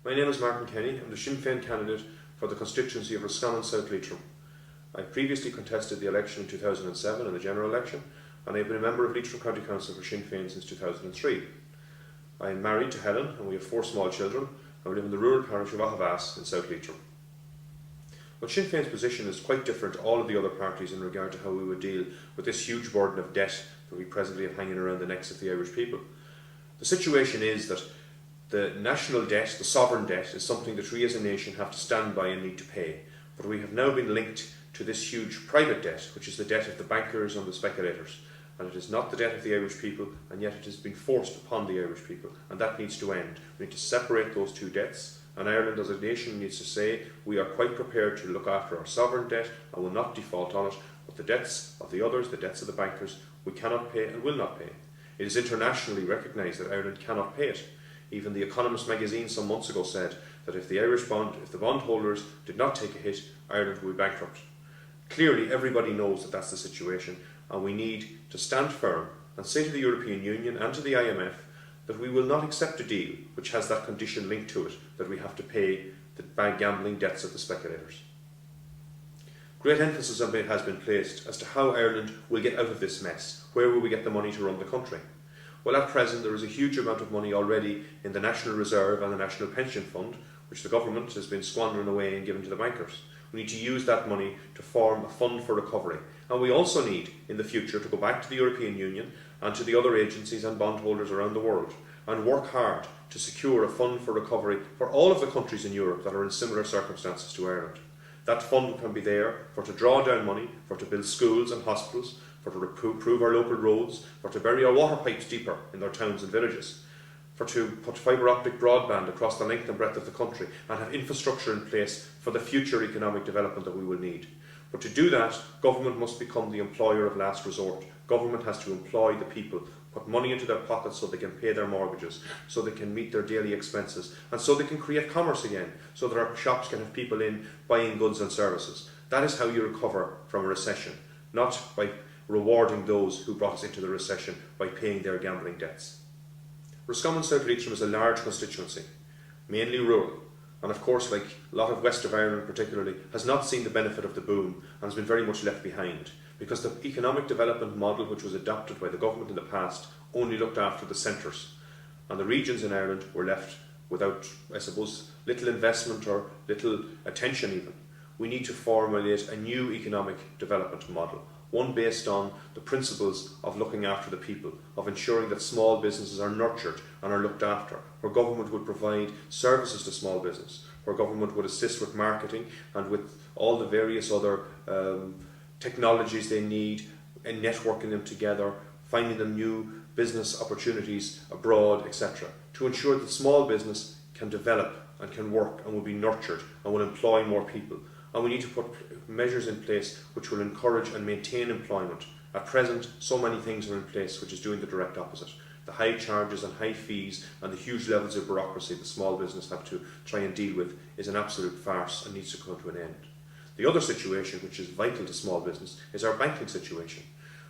My name is Martin Kenny. I'm the Sinn Fein candidate for the constituency of Roscommon South Leitrim. I previously contested the election in 2007 in the general election, and I have been a member of Leitrim County Council for Sinn Fein since 2003. I am married to Helen, and we have 4 small children, and we live in the rural parish of Ahavas in South Leitrim. Well, Sinn Fein's position is quite different to all of the other parties in regard to how we would deal with this huge burden of debt that we presently have hanging around the necks of the Irish people. The situation is that the national debt, the sovereign debt, is something that we as a nation have to stand by and need to pay. But we have now been linked to this huge private debt, which is the debt of the bankers and the speculators. And it is not the debt of the Irish people, and yet it has been forced upon the Irish people. And that needs to end. We need to separate those two debts. And Ireland as a nation needs to say, we are quite prepared to look after our sovereign debt and will not default on it. But the debts of the others, the debts of the bankers, we cannot pay and will not pay. It is internationally recognised that Ireland cannot pay it. Even The Economist magazine some months ago said that if the bondholders did not take a hit, Ireland would be bankrupt. Clearly, everybody knows that that's the situation, and we need to stand firm and say to the European Union and to the IMF that we will not accept a deal which has that condition linked to it, that we have to pay the gambling debts of the speculators. Great emphasis has been placed as to how Ireland will get out of this mess. Where will we get the money to run the country? Well, at present there is a huge amount of money already in the National Reserve and the National Pension Fund, which the government has been squandering away and giving to the bankers. We need to use that money to form a fund for recovery. And we also need, in the future, to go back to the European Union and to the other agencies and bondholders around the world and work hard to secure a fund for recovery for all of the countries in Europe that are in similar circumstances to Ireland. That fund can be there for to draw down money, for to build schools and hospitals, for to improve our local roads, for to bury our water pipes deeper in their towns and villages, for to put fibre optic broadband across the length and breadth of the country and have infrastructure in place for the future economic development that we will need. But to do that, government must become the employer of last resort. Government has to employ the people, put money into their pockets so they can pay their mortgages, so they can meet their daily expenses, and so they can create commerce again, so that our shops can have people in buying goods and services. That is how you recover from a recession, not by rewarding those who brought us into the recession by paying their gambling debts. Roscommon South Leitrim is a large constituency, mainly rural, and of course, like a lot of west of Ireland particularly, has not seen the benefit of the boom and has been very much left behind, because the economic development model which was adopted by the government in the past only looked after the centres, and the regions in Ireland were left without, I suppose, little investment or little attention even. We need to formulate a new economic development model, one based on the principles of looking after the people, of ensuring that small businesses are nurtured and are looked after, where government would provide services to small business, where government would assist with marketing and with all the various other technologies they need, and networking them together, finding them new business opportunities abroad, etc., to ensure that small business can develop and can work and will be nurtured and will employ more people. And we need to put measures in place which will encourage and maintain employment. At present, so many things are in place which is doing the direct opposite. The high charges and high fees and the huge levels of bureaucracy the small business have to try and deal with is an absolute farce and needs to come to an end. The other situation which is vital to small business is our banking situation.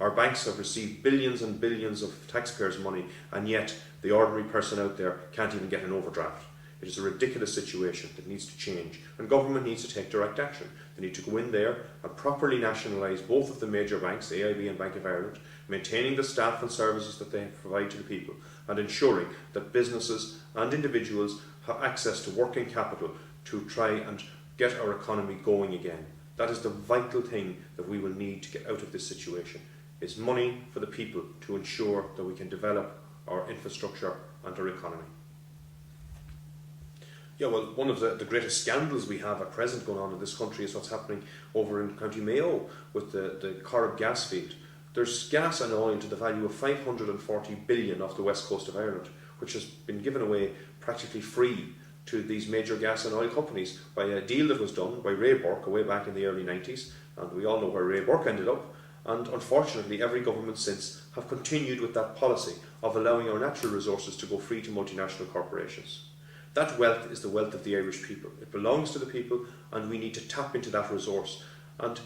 Our banks have received billions and billions of taxpayers' money, and yet the ordinary person out there can't even get an overdraft. It is a ridiculous situation that needs to change, and government needs to take direct action. They need to go in there and properly nationalise both of the major banks, AIB and Bank of Ireland, maintaining the staff and services that they provide to the people, and ensuring that businesses and individuals have access to working capital to try and get our economy going again. That is the vital thing that we will need to get out of this situation, is money for the people to ensure that we can develop our infrastructure and our economy. Yeah, well, one of the greatest scandals we have at present going on in this country is what's happening over in County Mayo with the Corrib gas field. There's gas and oil to the value of 540 billion off the west coast of Ireland, which has been given away practically free to these major gas and oil companies by a deal that was done by Ray Burke way back in the early 90s, and we all know where Ray Burke ended up. And unfortunately, every government since have continued with that policy of allowing our natural resources to go free to multinational corporations. That wealth is the wealth of the Irish people. It belongs to the people, and we need to tap into that resource and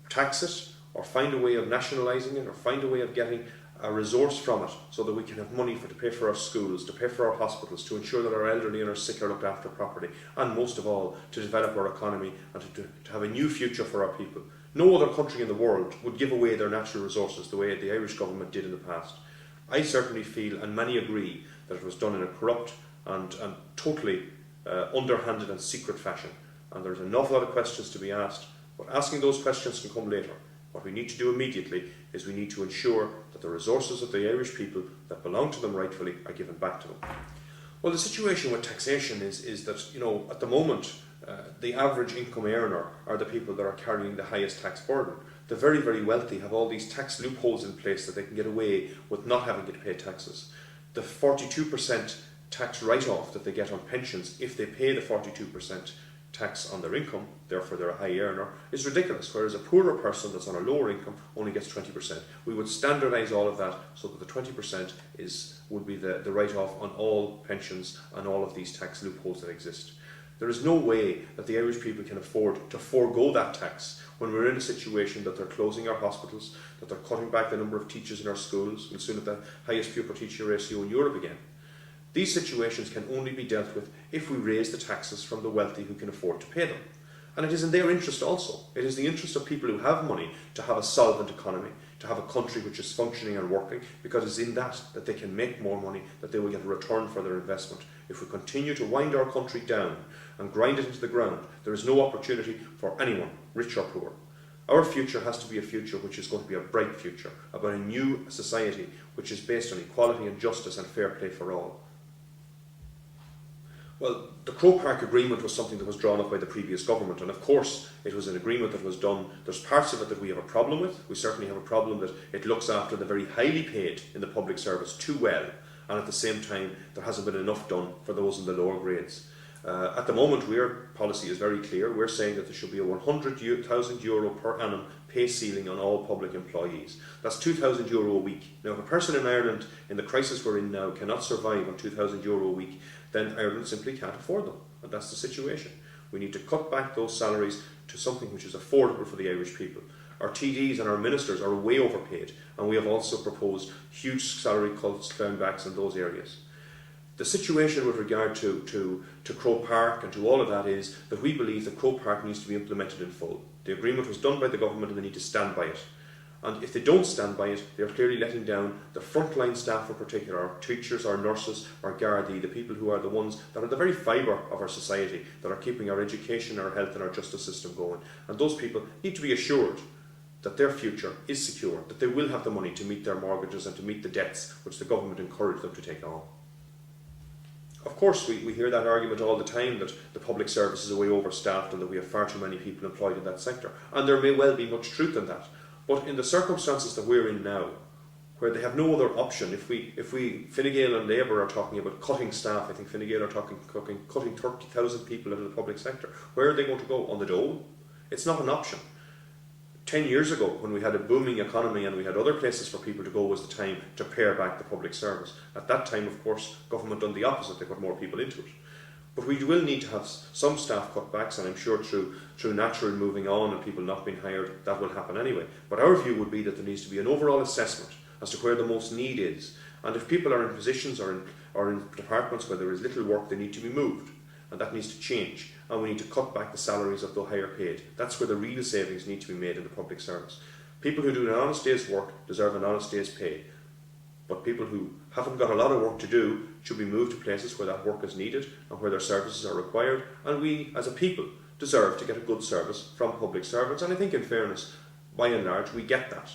tax it, or find a way of nationalising it, or find a way of getting a resource from it so that we can have money to pay for our schools, to pay for our hospitals, to ensure that our elderly and our sick are looked after properly, and most of all, to develop our economy and to have a new future for our people. No other country in the world would give away their natural resources the way the Irish government did in the past. I certainly feel, and many agree, that it was done in a corrupt and totally underhanded and secret fashion. And there's an awful lot of questions to be asked, but asking those questions can come later. What we need to do immediately is we need to ensure that the resources of the Irish people that belong to them rightfully are given back to them. Well, the situation with taxation is that, at the moment, the average income earner are the people that are carrying the highest tax burden. The very, very wealthy have all these tax loopholes in place that they can get away with not having to pay taxes. The 42% tax write-off that they get on pensions, if they pay the 42% tax on their income, therefore they're a high earner, is ridiculous, whereas a poorer person that's on a lower income only gets 20%. We would standardise all of that so that the 20% would be the write-off on all pensions and all of these tax loopholes that exist. There is no way that the Irish people can afford to forego that tax when we're in a situation that they're closing our hospitals, that they're cutting back the number of teachers in our schools, and soon at the highest pupil-teacher ratio in Europe again. These situations can only be dealt with if we raise the taxes from the wealthy who can afford to pay them. And it is in their interest also. It is the interest of people who have money to have a solvent economy, to have a country which is functioning and working, because it's in that they can make more money, that they will get a return for their investment. If we continue to wind our country down and grind it into the ground, there is no opportunity for anyone, rich or poor. Our future has to be a future which is going to be a bright future, about a new society which is based on equality and justice and fair play for all. Well, the Croke Park Agreement was something that was drawn up by the previous government, and of course it was an agreement that was done. There's parts of it that we have a problem with. We certainly have a problem that it looks after the very highly paid in the public service too well, and at the same time there hasn't been enough done for those in the lower grades. At the moment, our policy is very clear. We're saying that there should be a €100,000 per annum pay ceiling on all public employees. That's €2,000 a week. Now, if a person in Ireland, in the crisis we're in now, cannot survive on €2,000 a week, then Ireland simply can't afford them. And that's the situation. We need to cut back those salaries to something which is affordable for the Irish people. Our TDs and our ministers are way overpaid, and we have also proposed huge salary cuts, clambacks in those areas. The situation with regard to Croke Park and to all of that is that we believe that Croke Park needs to be implemented in full. The agreement was done by the government and they need to stand by it. And if they don't stand by it, they are clearly letting down the frontline staff in particular, our teachers, our nurses, our Gardaí, the people who are the ones that are the very fibre of our society, that are keeping our education, our health and our justice system going. And those people need to be assured that their future is secure, that they will have the money to meet their mortgages and to meet the debts which the government encouraged them to take on. Of course, we hear that argument all the time that the public service is way overstaffed and that we have far too many people employed in that sector. And there may well be much truth in that. But in the circumstances that we're in now, where they have no other option, if Fine Gael and Labour are talking about cutting staff, I think Fine Gael are talking cutting 30,000 people out of the public sector, where are they going to go? On the dole? It's not an option. 10 years ago, when we had a booming economy and we had other places for people to go, was the time to pare back the public service. At that time, of course, government done the opposite. They put more people into it. But we will need to have some staff cutbacks, and I'm sure through natural moving on and people not being hired, that will happen anyway. But our view would be that there needs to be an overall assessment as to where the most need is. And if people are in positions or in departments where there is little work, they need to be moved. And that needs to change. And we need to cut back the salaries of the higher paid. That's where the real savings need to be made in the public service. People who do an honest day's work deserve an honest day's pay. But people who haven't got a lot of work to do should be moved to places where that work is needed and where their services are required. And we, as a people, deserve to get a good service from public servants. And I think, in fairness, by and large, we get that.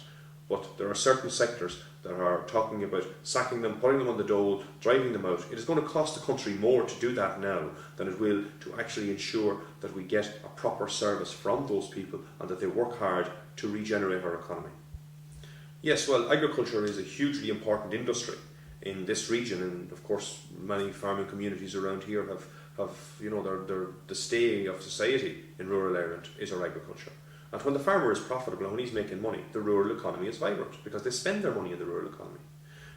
But there are certain sectors that are talking about sacking them, putting them on the dole, driving them out. It is going to cost the country more to do that now than it will to actually ensure that we get a proper service from those people and that they work hard to regenerate our economy. Yes, well, agriculture is a hugely important industry in this region, and of course many farming communities around here have the stay of society in rural Ireland is our agriculture. And when the farmer is profitable and when he's making money, the rural economy is vibrant because they spend their money in the rural economy.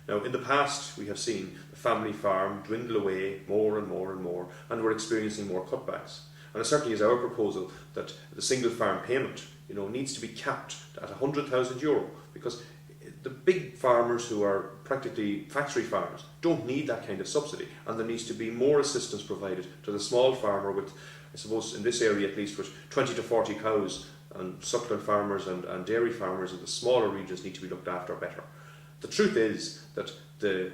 Now, in the past, we have seen the family farm dwindle away more and more and more, and we're experiencing more cutbacks. And it certainly is our proposal that the single farm payment, needs to be capped at €100,000 because the big farmers who are practically factory farmers don't need that kind of subsidy, and there needs to be more assistance provided to the small farmer with, I suppose in this area at least, with 20 to 40 cows, and suckling farmers and dairy farmers in the smaller regions need to be looked after better. The truth is that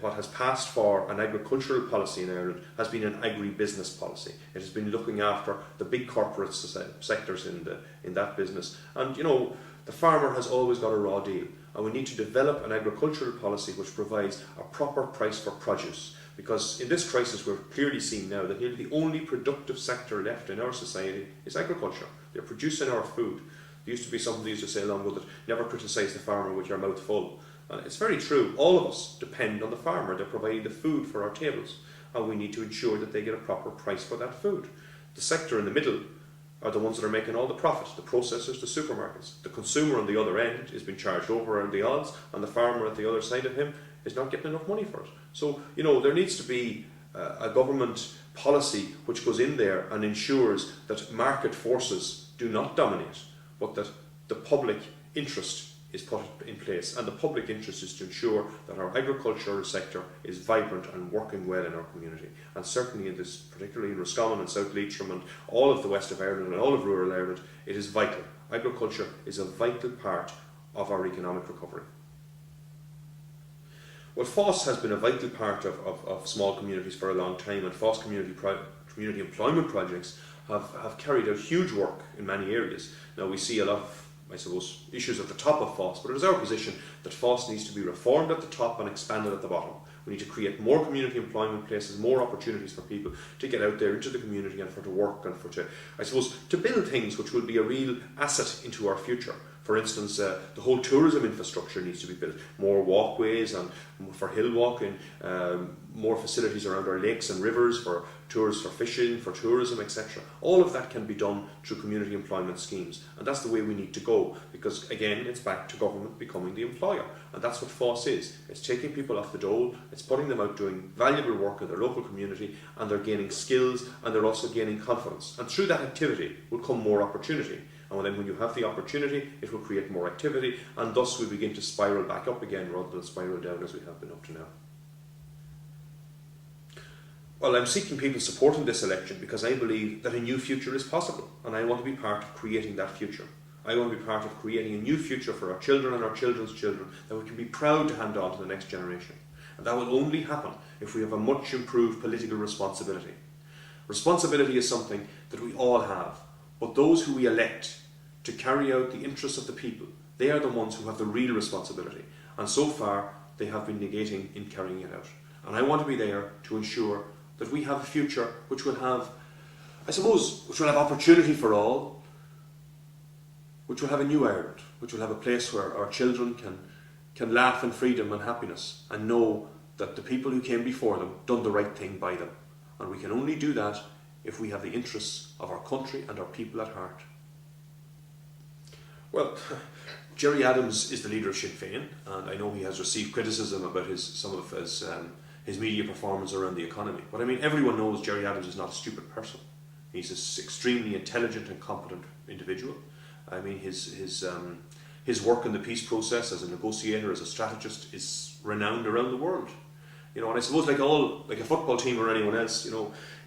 what has passed for an agricultural policy in Ireland has been an agri-business policy. It has been looking after the big corporate sectors in that business. And the farmer has always got a raw deal. And we need to develop an agricultural policy which provides a proper price for produce. Because in this crisis we're clearly seeing now that nearly the only productive sector left in our society is agriculture. They're producing our food. There used to be something they used to say long ago that never criticise the farmer with your mouth full. And it's very true. All of us depend on the farmer. They're providing the food for our tables, and we need to ensure that they get a proper price for that food. The sector in the middle are the ones that are making all the profit, the processors, the supermarkets. The consumer on the other end is being charged over and the odds, and the farmer at the other side of him is not getting enough money for it. So, there needs to be a government policy which goes in there and ensures that market forces do not dominate, but that the public interest is put in place, and the public interest is to ensure that our agricultural sector is vibrant and working well in our community. And certainly in this, particularly in Roscommon and South Leitrim and all of the west of Ireland and all of rural Ireland, it is vital. Agriculture is a vital part of our economic recovery. Well, FÁS has been a vital part of small communities for a long time, and FÁS community employment projects have carried out huge work in many areas. Now we see a lot of, I suppose, issues at the top of FÁS, but it is our position that FÁS needs to be reformed at the top and expanded at the bottom. We need to create more community employment places, more opportunities for people to get out there into the community and to work and to build things which will be a real asset into our future. For instance, the whole tourism infrastructure needs to be built. More walkways and for hill walking, more facilities around our lakes and rivers for tours, for fishing, for tourism, etc. All of that can be done through community employment schemes, and that's the way we need to go, because again it's back to government becoming the employer, and that's what FÁS is. It's taking people off the dole, it's putting them out doing valuable work in their local community, and they're gaining skills and they're also gaining confidence, and through that activity will come more opportunity. And then when you have the opportunity, it will create more activity, and thus we begin to spiral back up again rather than spiral down as we have been up to now. Well, I'm seeking people's support in this election because I believe that a new future is possible, and I want to be part of creating that future. I want to be part of creating a new future for our children and our children's children that we can be proud to hand on to the next generation. And that will only happen if we have a much improved political responsibility. Responsibility is something that we all have, but those who we elect to carry out the interests of the people, they are the ones who have the real responsibility. And so far, they have been negating in carrying it out. And I want to be there to ensure that we have a future which will have, which will have opportunity for all, which will have a new Ireland, which will have a place where our children can laugh in freedom and happiness and know that the people who came before them done the right thing by them. And we can only do that if we have the interests of our country and our people at heart. Well, Gerry Adams is the leader of Sinn Fein, and I know he has received criticism about some of his media performance around the economy. But I mean, everyone knows Gerry Adams is not a stupid person. He's an extremely intelligent and competent individual. I mean, his work in the peace process as a negotiator, as a strategist, is renowned around the world. And I suppose like a football team or anyone else,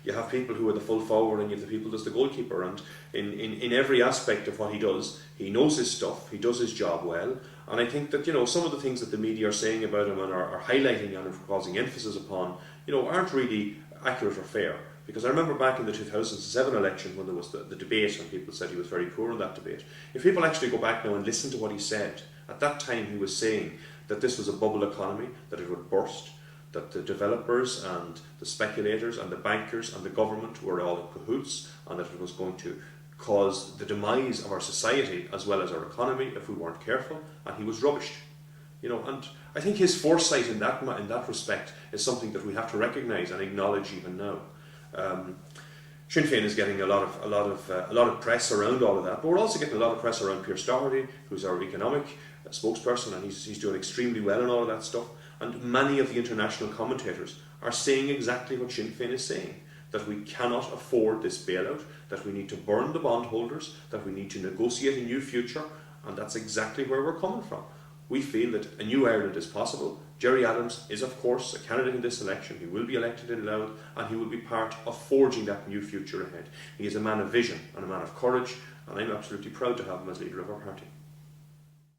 you have people who are the full forward and you have the people that's the goalkeeper, and in every aspect of what he does, he knows his stuff, he does his job well, and I think that some of the things that the media are saying about him and are highlighting and are causing emphasis upon, aren't really accurate or fair. Because I remember back in the 2007 election when there was the debate and people said he was very poor in that debate. If people actually go back now and listen to what he said, at that time he was saying that this was a bubble economy, that it would burst, that the developers and the speculators and the bankers and the government were all in cahoots, and that it was going to cause the demise of our society as well as our economy if we weren't careful, and he was rubbish. And I think his foresight in that respect is something that we have to recognise and acknowledge even now. Sinn Féin is getting a lot of press around all of that, but we're also getting a lot of press around Pierce Doherty, who's our economic spokesperson, and he's doing extremely well in all of that stuff. And many of the international commentators are saying exactly what Sinn Féin is saying, that we cannot afford this bailout, that we need to burn the bondholders, that we need to negotiate a new future, and that's exactly where we're coming from. We feel that a new Ireland is possible. Gerry Adams is, of course, a candidate in this election. He will be elected in Louth, and he will be part of forging that new future ahead. He is a man of vision and a man of courage, and I'm absolutely proud to have him as leader of our party.